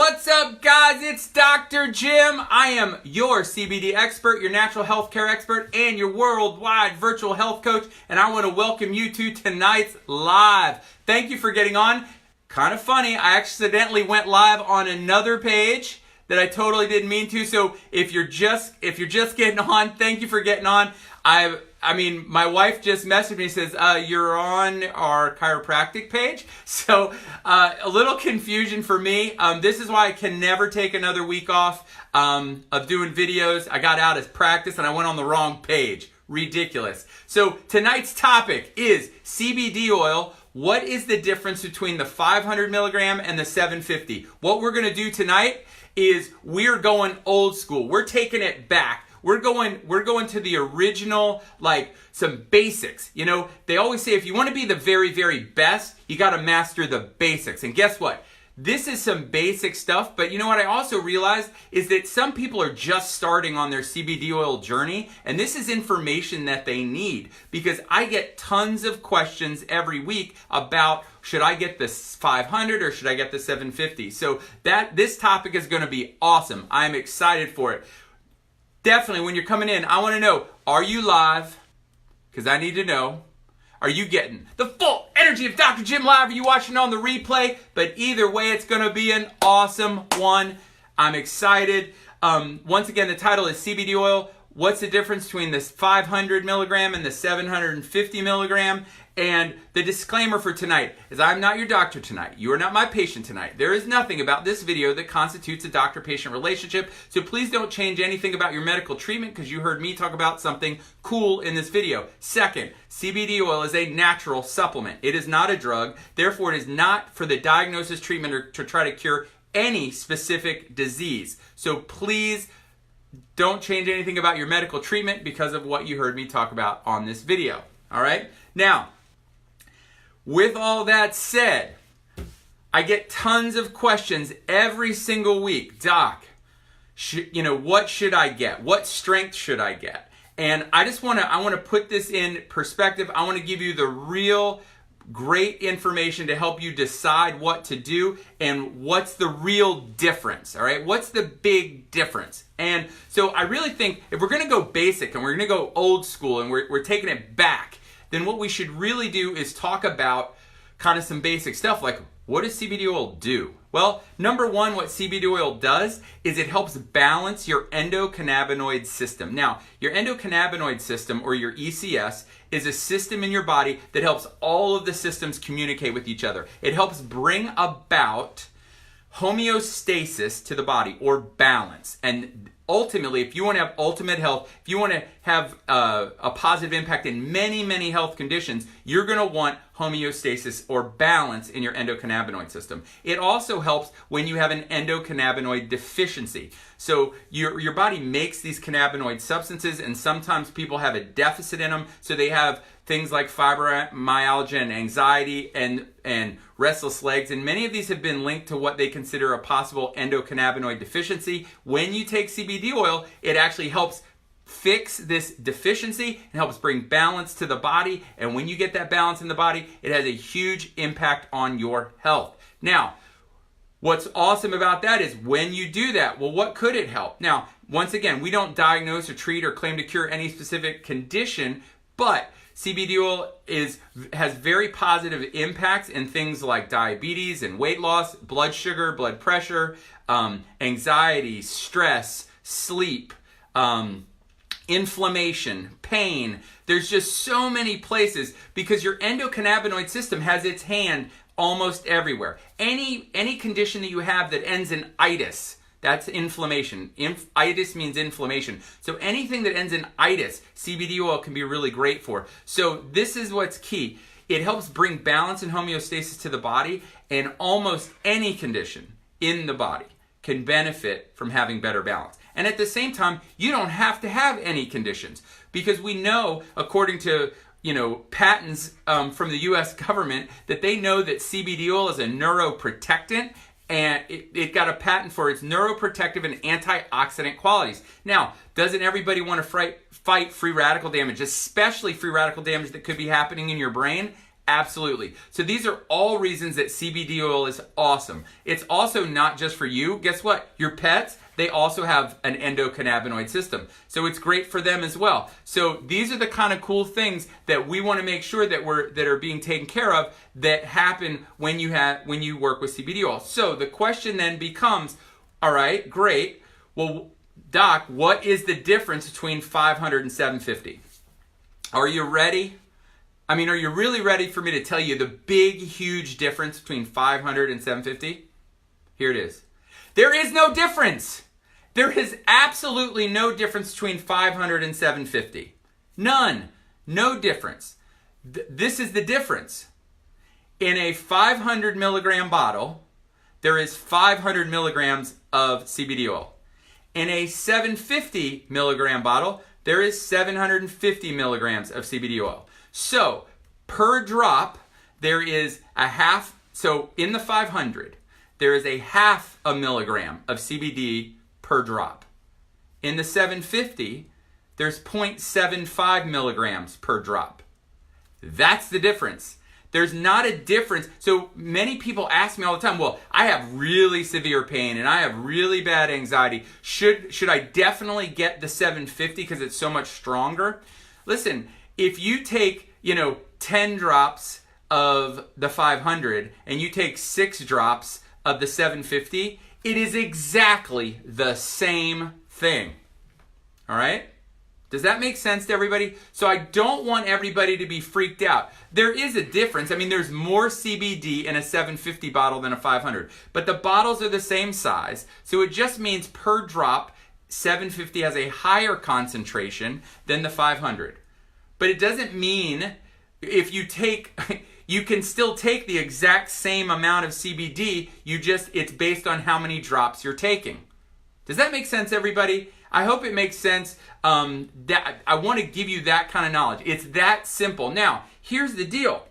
What's up, guys? It's Dr. Jim. I am your CBD expert, your natural health care expert, and your worldwide virtual health coach, and I want to welcome you to tonight's live. Thank you for getting on. Kind of funny, I accidentally went live on another page that I totally didn't mean to, so if you're just getting on, thank you for getting on. My wife just messaged me and says, you're on our chiropractic page. So a little confusion for me. This is why I can never take another week off of doing videos. I got out of practice and I went on the wrong page. Ridiculous. So tonight's topic is CBD oil. What is the difference between the 500 milligram and the 750? What we're going to do tonight is we're going old school. We're taking it back. We're going to the original, like some basics. You know, they always say if you want to be the very, very best, you got to master the basics. And guess what? This is some basic stuff, but you know what I also realized is that some people are just starting on their CBD oil journey, and this is information that they need because I get tons of questions every week about should I get the 500 or should I get the 750? So this topic is going to be awesome. I'm excited for it. Definitely, when you're coming in, I want to know, are you live? Because I need to know. Are you getting the full energy of Dr. Jim Live? Are you watching on the replay? But either way, it's going to be an awesome one. I'm excited. Once again, the title is CBD oil. What's the difference between this 500 milligram and the 750 milligram? And the disclaimer for tonight is I'm not your doctor tonight. You are not my patient tonight. There is nothing about this video that constitutes a doctor-patient relationship. So please don't change anything about your medical treatment because you heard me talk about something cool in this video. Second, CBD oil is a natural supplement. It is not a drug. Therefore, it is not for the diagnosis, treatment, or to try to cure any specific disease. So please don't change anything about your medical treatment because of what you heard me talk about on this video. All right? Now, with all that said, I get tons of questions every single week. Doc, what should I get? What strength should I get? And I want to put this in perspective. I want to give you the real great information to help you decide what to do and what's the real difference, all right? What's the big difference? And so I really think if we're going to go basic and we're going to go old school and we're taking it back, then what we should really do is talk about kind of some basic stuff like what does CBD oil do? Well, number one, what CBD oil does is it helps balance your endocannabinoid system. Now, your endocannabinoid system, or your ECS, is a system in your body that helps all of the systems communicate with each other. It helps bring about homeostasis to the body, or balance. And ultimately, if you want to have ultimate health, if you want to have a positive impact in many, many health conditions, you're going to want homeostasis or balance in your endocannabinoid system. It also helps when you have an endocannabinoid deficiency. So your body makes these cannabinoid substances, and sometimes people have a deficit in them. So they have things like fibromyalgia and anxiety and restless legs, and many of these have been linked to what they consider a possible endocannabinoid deficiency. When you take CBD oil, it actually helps fix this deficiency and helps bring balance to the body. And when you get that balance in the body, it has a huge impact on your health. Now, what's awesome about that is when you do that, well, what could it help? Now, once again, we don't diagnose or treat or claim to cure any specific condition, but CBD oil has very positive impacts in things like diabetes and weight loss, blood sugar, blood pressure, anxiety, stress, sleep, inflammation, pain. There's just so many places because your endocannabinoid system has its hand almost everywhere. Any condition that you have that ends in itis, that's inflammation. Itis means inflammation. So anything that ends in itis, CBD oil can be really great for. So this is what's key. It helps bring balance and homeostasis to the body, and almost any condition in the body can benefit from having better balance. And at the same time, you don't have to have any conditions because we know, according to patents from the U.S. government, that they know that CBD oil is a neuroprotectant, and it got a patent for its neuroprotective and antioxidant qualities. Now, doesn't everybody want to fight free radical damage, especially free radical damage that could be happening in your brain? Absolutely. So these are all reasons that CBD oil is awesome. It's also not just for you. Guess what? Your pets, they also have an endocannabinoid system. So it's great for them as well. So these are the kind of cool things that we want to make sure that are being taken care of that happen when you work with CBD oil. So the question then becomes, all right, great. Well, Doc, what is the difference between 500 and 750? Are you ready? I mean, are you really ready for me to tell you the big, huge difference between 500 and 750? Here it is. There is no difference. There is absolutely no difference between 500 and 750. None. No difference. This is the difference. In a 500 milligram bottle, there is 500 milligrams of CBD oil. In a 750 milligram bottle, there is 750 milligrams of CBD oil. So, per drop, there is a half. So, in the 500, there is a half a milligram of CBD per drop. In the 750, there's 0.75 milligrams per drop. That's the difference. There's not a difference. So many people ask me all the time, well, I have really severe pain and I have really bad anxiety. Should I definitely get the 750 because it's so much stronger? Listen, if you take, 10 drops of the 500 and you take 6 drops of the 750, it is exactly the same thing. All right? Does that make sense to everybody? So I don't want everybody to be freaked out. There is a difference. I mean, there's more CBD in a 750 bottle than a 500, but the bottles are the same size. So it just means per drop, 750 has a higher concentration than the 500. But it doesn't mean if you take, you can still take the exact same amount of CBD, it's based on how many drops you're taking. Does that make sense, everybody? I hope it makes sense. That I want to give you that kind of knowledge. It's that simple. Now, here's the deal.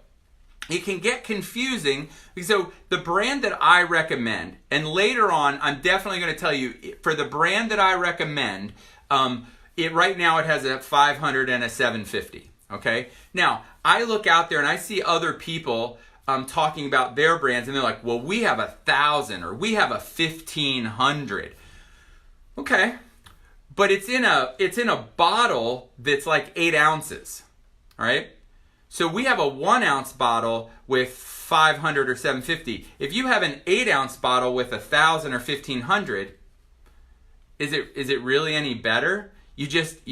It can get confusing. So the brand that I recommend, and later on, I'm definitely going to tell you, for the brand that I recommend, right now it has a 500 and a 750. Okay? Now, I look out there and I see other people talking about their brands, and they're like, well, we have 1,000 or we have a 1,500. Okay. But it's in a bottle that's like 8 ounces, all right? So we have a 1 ounce bottle with 500 or 750. If you have an 8 ounce bottle with 1,000 or 1,500, is it really any better? You just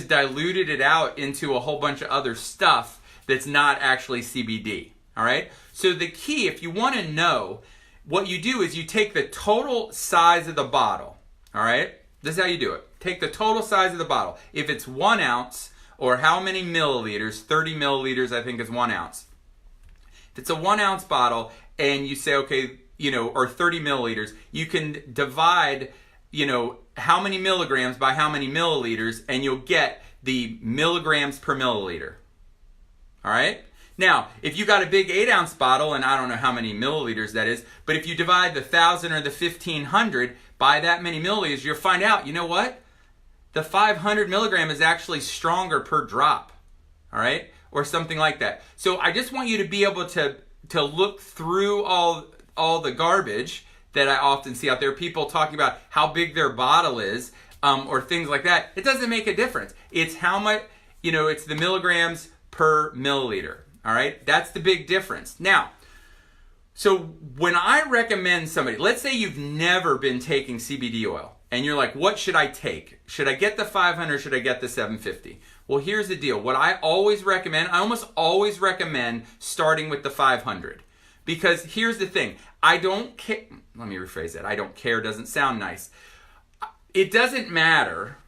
diluted it out into a whole bunch of other stuff that's not actually CBD, all right? So the key, if you want to know, what you do is you take the total size of the bottle, all right? This is how you do it. Take the total size of the bottle. If it's 1 ounce, or how many milliliters, 30 milliliters I think is 1 ounce. If it's a 1 ounce bottle and you say, okay, or 30 milliliters, you can divide, how many milligrams by how many milliliters, and you'll get the milligrams per milliliter. All right? Now, if you got a big 8 ounce bottle, and I don't know how many milliliters that is, but if you divide the 1,000 or the 1,500 by that many milliliters, you'll find out, you know what? The 500 milligram is actually stronger per drop, all right? Or something like that. So I just want you to be able to look through all the garbage that I often see out there, people talking about how big their bottle is, or things like that. It doesn't make a difference. It's how much, it's the milligrams per milliliter, all right? That's the big difference. Now, so when I recommend somebody, let's say you've never been taking CBD oil, and you're like, what should I take? Should I get the 500 or should I get the 750? Well, here's the deal. What I always recommend, I almost always recommend starting with the 500. Because here's the thing. I don't care. Let me rephrase that. I don't care doesn't sound nice. It doesn't matter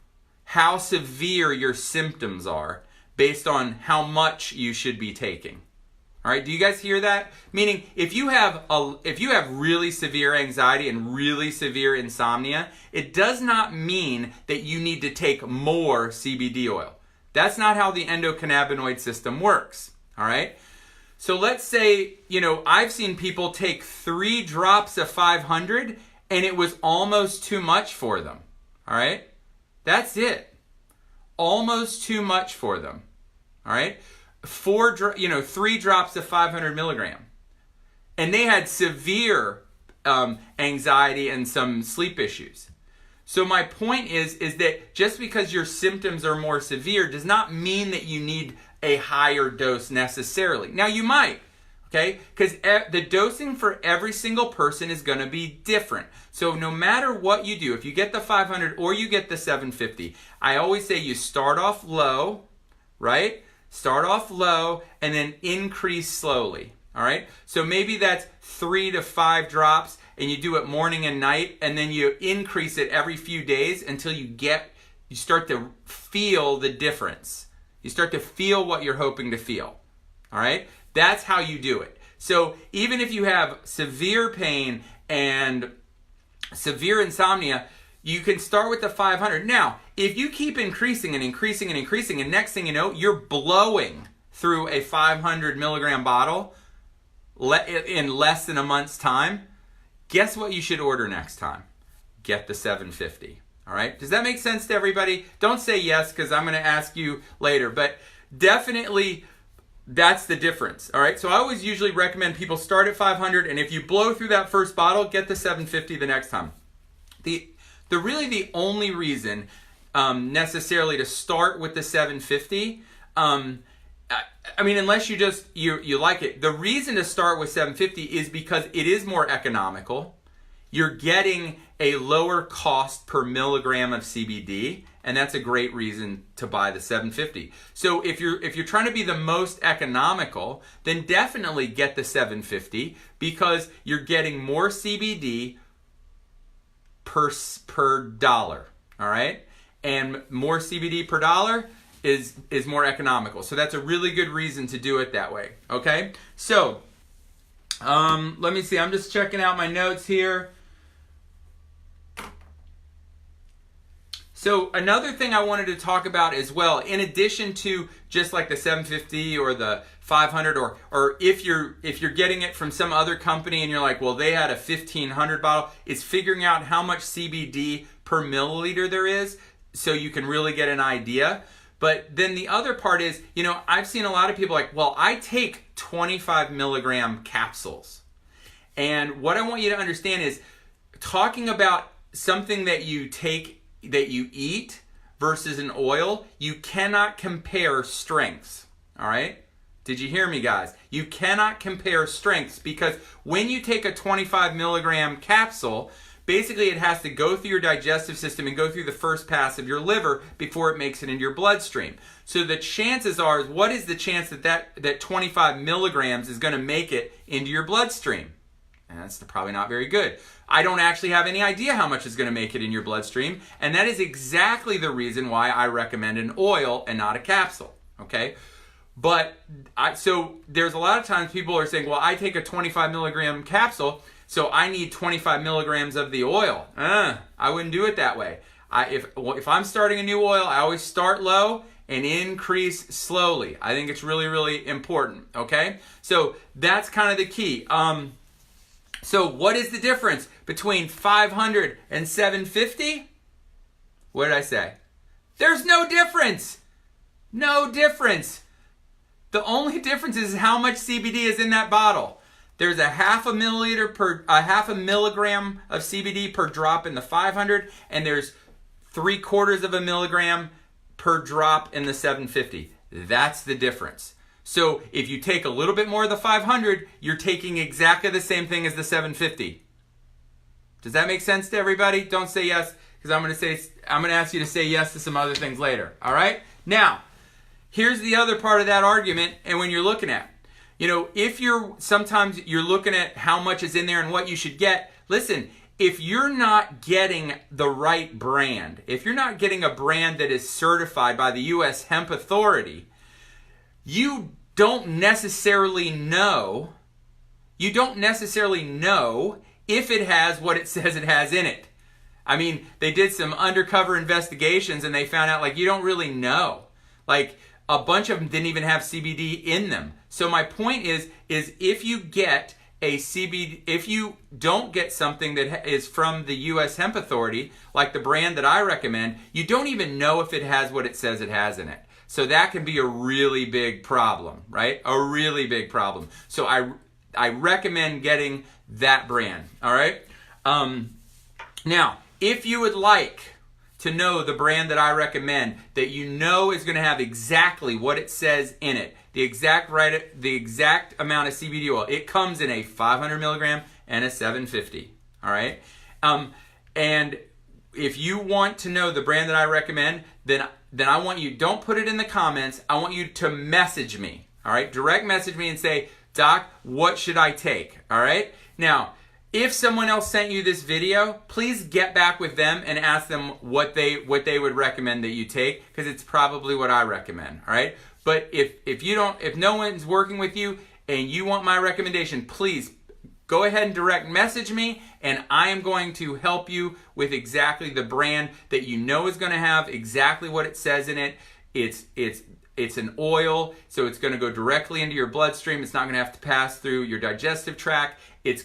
how severe your symptoms are based on how much you should be taking. All right, do you guys hear that? Meaning, if you have really severe anxiety and really severe insomnia, it does not mean that you need to take more CBD oil. That's not how the endocannabinoid system works. All right? So let's say, I've seen people take 3 drops of 500 and it was almost too much for them. All right? That's it. Almost too much for them. All right? 3 drops of 500 milligram. And they had severe anxiety and some sleep issues. So my point is that just because your symptoms are more severe does not mean that you need a higher dose necessarily. Now you might, okay? Because the dosing for every single person is going to be different. So no matter what you do, if you get the 500 or you get the 750, I always say you start off low, right? Start off low and then increase slowly, all right? So maybe that's 3 to 5 drops, and you do it morning and night, and then you increase it every few days until you start to feel the difference. You start to feel what you're hoping to feel, all right? That's how you do it. So even if you have severe pain and severe insomnia, you can start with the 500. Now, if you keep increasing and increasing and increasing, and next thing you know, you're blowing through a 500 milligram bottle in less than a month's time, guess what you should order next time? Get the 750. All right? Does that make sense to everybody? Don't say yes, because I'm going to ask you later, but definitely that's the difference. All right? So I always usually recommend people start at 500, and if you blow through that first bottle, get the 750 the next time. The only reason necessarily to start with the 750, I mean, unless you like it. The reason to start with 750 is because it is more economical. You're getting a lower cost per milligram of CBD, and that's a great reason to buy the 750. So if you're trying to be the most economical, then definitely get the 750 because you're getting more CBD per dollar. All right, and more CBD per dollar is more economical. So that's a really good reason to do it that way. Okay, so let me see. I'm just checking out my notes here. So another thing I wanted to talk about as well, in addition to just like the 750 or the 500, or if you're getting it from some other company and you're like, well, they had a 1500 bottle, it's figuring out how much CBD per milliliter there is so you can really get an idea. But then the other part is, I've seen a lot of people like, well, I take 25 milligram capsules. And what I want you to understand is talking about something that you eat versus an oil, you cannot compare strengths, all right? Did you hear me, guys? You cannot compare strengths because when you take a 25 milligram capsule, basically it has to go through your digestive system and go through the first pass of your liver before it makes it into your bloodstream. So the chances are, what is the chance that 25 milligrams is going to make it into your bloodstream? And that's probably not very good. I don't actually have any idea how much is going to make it in your bloodstream, and that is exactly the reason why I recommend an oil and not a capsule, okay? But so there's a lot of times people are saying, well, I take a 25 milligram capsule, so I need 25 milligrams of the oil. I wouldn't do it that way. If I'm starting a new oil, I always start low and increase slowly. I think it's really, really important, okay? So that's kind of the key. So what is the difference between 500 and 750? What did I say? There's no difference. No difference. The only difference is how much CBD is in that bottle. There's a half a milligram of CBD per drop in the 500, and there's 3/4 of a milligram per drop in the 750. That's the difference. So if you take a little bit more of the 500, you're taking exactly the same thing as the 750. Does that make sense to everybody? Don't say yes, because I'm going to ask you to say yes to some other things later. All right? Now, here's the other part of that argument, and when you're looking at, sometimes you're looking at how much is in there and what you should get. Listen, if you're not getting the right brand, if you're not getting a brand that is certified by the U.S. Hemp Authority, you don't necessarily know if it has what it says it has in it. I mean, they did some undercover investigations and they found out you don't really know. A bunch of them didn't even have CBD in them. So my point is if you get if you don't get something that is from the U.S. Hemp Authority, like the brand that I recommend, you don't even know if it has what it says it has in it. So that can be a really big problem, right? A really big problem. So I recommend getting that brand, all right? Now, if you would like to know the brand that I recommend that you know is going to have exactly what it says in it, the exact amount of CBD oil, it comes in a 500 milligram and a 750, all right? And if you want to know the brand that I recommend, then I want you, don't put it in the comments, I want you to message me, all right? Direct message me and say, Doc, what should I take, all right? Now, if someone else sent you this video, please get back with them and ask them what they would recommend that you take, because it's probably what I recommend, all right? But if no one's working with you and you want my recommendation, please go ahead and direct message me, and I am going to help you with exactly the brand that you know is going to have exactly what it says in it. It's an oil, so it's going to go directly into your bloodstream. It's not going to have to pass through your digestive tract. It's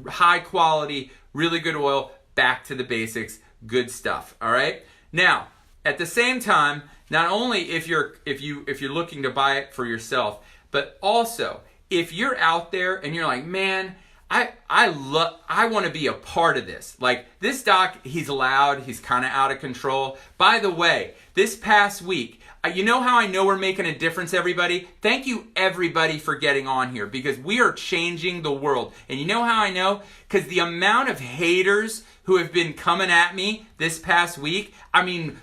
high quality, really good oil, back to the basics, good stuff, all right? Now, at the same time, not only if you're looking to buy it for yourself, but also if you're out there and you're like, man, I want to be a part of this. Like, this doc, he's loud, he's kind of out of control. By the way, this past week, you know how I know we're making a difference, everybody? Thank you, everybody, for getting on here, because we are changing the world. And you know how I know? Because the amount of haters who have been coming at me this past week, I mean,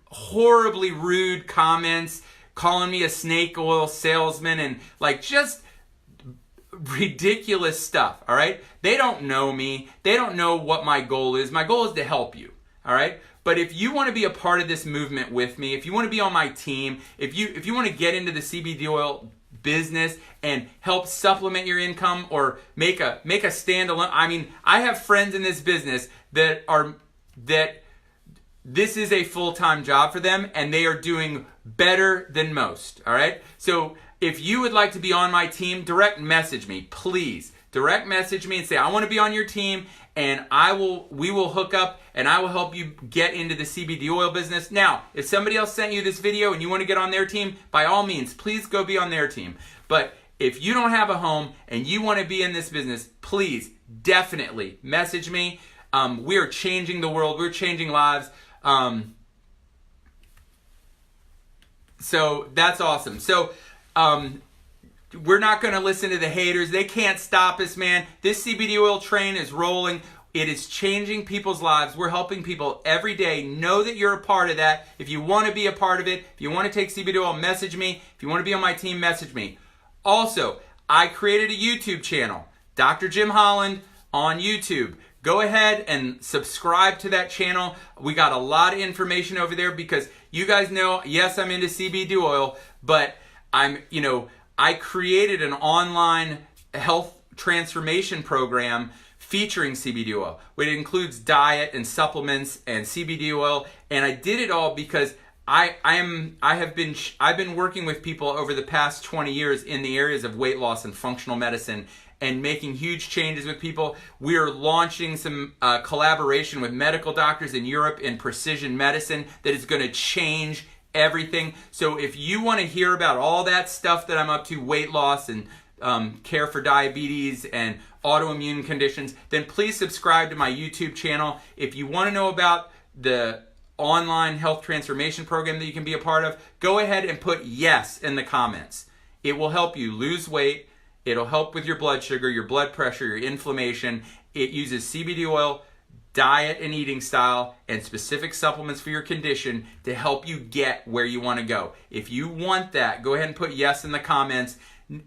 horribly rude comments, calling me a snake oil salesman, and like just ridiculous stuff, all right? They don't know me. They don't know what my goal is. My goal is to help you, all right? But if you want to be a part of this movement with me, if you want to be on my team, if you want to get into the CBD oil business and help supplement your income or make a standalone, I mean, I have friends in this business that this is a full-time job for them, and they are doing better than most, all right? So if you would like to be on my team, direct message me, please. Direct message me and say, I want to be on your team, and we will hook up, and I will help you get into the CBD oil business. Now, if somebody else sent you this video and you want to get on their team, by all means, please go be on their team. But if you don't have a home and you want to be in this business, please definitely message me. We are changing the world. We're changing lives. So that's awesome. So we're not going to listen to the haters. They can't stop us, man. This CBD oil train is rolling. It is changing people's lives. We're helping people every day. Know that you're a part of that. If you want to be a part of it, if you want to take CBD oil, message me. If you want to be on my team, message me. Also, I created a YouTube channel, Dr. Jim Holland on YouTube. Go ahead and subscribe to that channel. We got a lot of information over there, because you guys know, yes, I'm into CBD oil, but I created an online health transformation program featuring CBD oil. It includes diet and supplements and CBD oil, and I did it all because I've been working with people over the past 20 years in the areas of weight loss and functional medicine, and making huge changes with people. We are launching some collaboration with medical doctors in Europe in precision medicine that is going to change everything. So if you want to hear about all that stuff that I'm up to, weight loss and care for diabetes and autoimmune conditions, then please subscribe to my YouTube channel. If you want to know about the online health transformation program that you can be a part of, go ahead and put yes in the comments. It will help you lose weight. It'll help with your blood sugar, your blood pressure, your inflammation. It uses CBD oil, diet and eating style, and specific supplements for your condition to help you get where you want to go. If you want that, go ahead and put yes in the comments,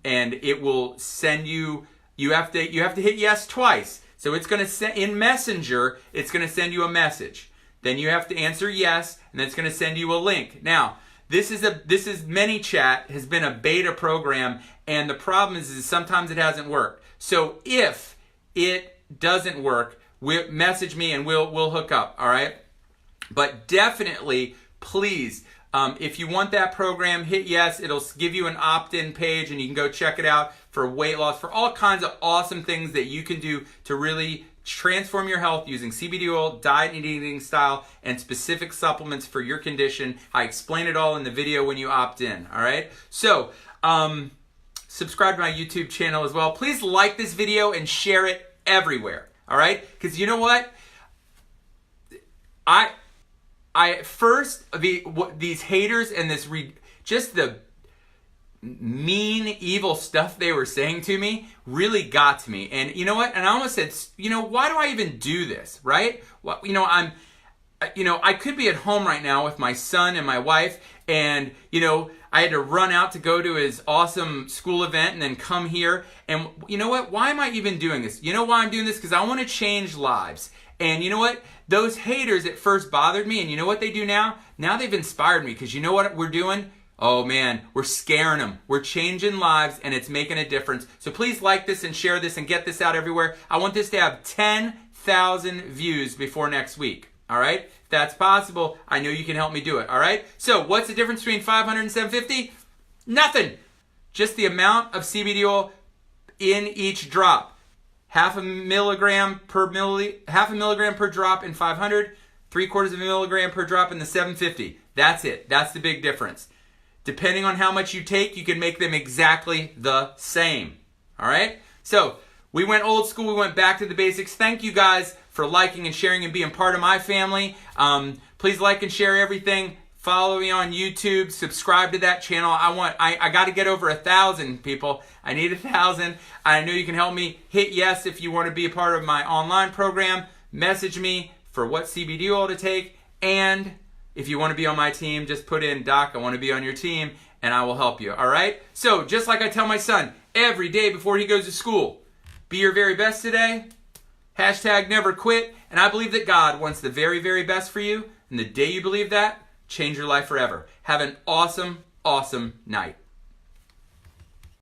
and it will send you have to hit yes twice. So it's going to send in Messenger, it's going to send you a message. Then you have to answer yes, and then it's going to send you a link. Now, this is ManyChat has been a beta program, and the problem is sometimes it hasn't worked. So if it doesn't work, message me and we'll hook up, all right? But definitely, please, if you want that program, hit yes. It'll give you an opt-in page, and you can go check it out. for weight loss, for all kinds of awesome things that you can do to really transform your health using CBD oil, diet and eating style, and specific supplements for your condition. I explain it all in the video when you opt in, all right? So, subscribe to my YouTube channel as well. Please like this video and share it everywhere, all right? Because you know what? These haters and just the mean, evil stuff they were saying to me really got to me. And you know what? And I almost said, why do I even do this, right? Well, I could be at home right now with my son and my wife, and, I had to run out to go to his awesome school event and then come here. And you know what? Why am I even doing this? You know why I'm doing this? Because I want to change lives. And you know what? Those haters at first bothered me, and you know what they do now? Now they've inspired me, because you know what we're doing? Oh man, we're scaring them. We're changing lives, and it's making a difference. So please like this and share this and get this out everywhere. I want this to have 10,000 views before next week. All right? If that's possible, I know you can help me do it. All right? So what's the difference between 500 and 750? Nothing. Just the amount of CBD oil in each drop. Half a milligram per drop in 500, 3/4 milligram per drop in the 750. That's it. That's the big difference. Depending on how much you take, you can make them exactly the same. All right? So we went old school. We went back to the basics. Thank you guys for liking and sharing and being part of my family. Please like and share everything. Follow me on YouTube. Subscribe to that channel. I got to get over 1,000 people. I need 1,000. I know you can help me. Hit yes if you want to be a part of my online program. Message me for what CBD oil to take. And if you want to be on my team, just put in, Doc, I want to be on your team, and I will help you, all right? So just like I tell my son every day before he goes to school, be your very best today. #never quit. And I believe that God wants the very, very best for you. And the day you believe that, change your life forever. Have an awesome, awesome night.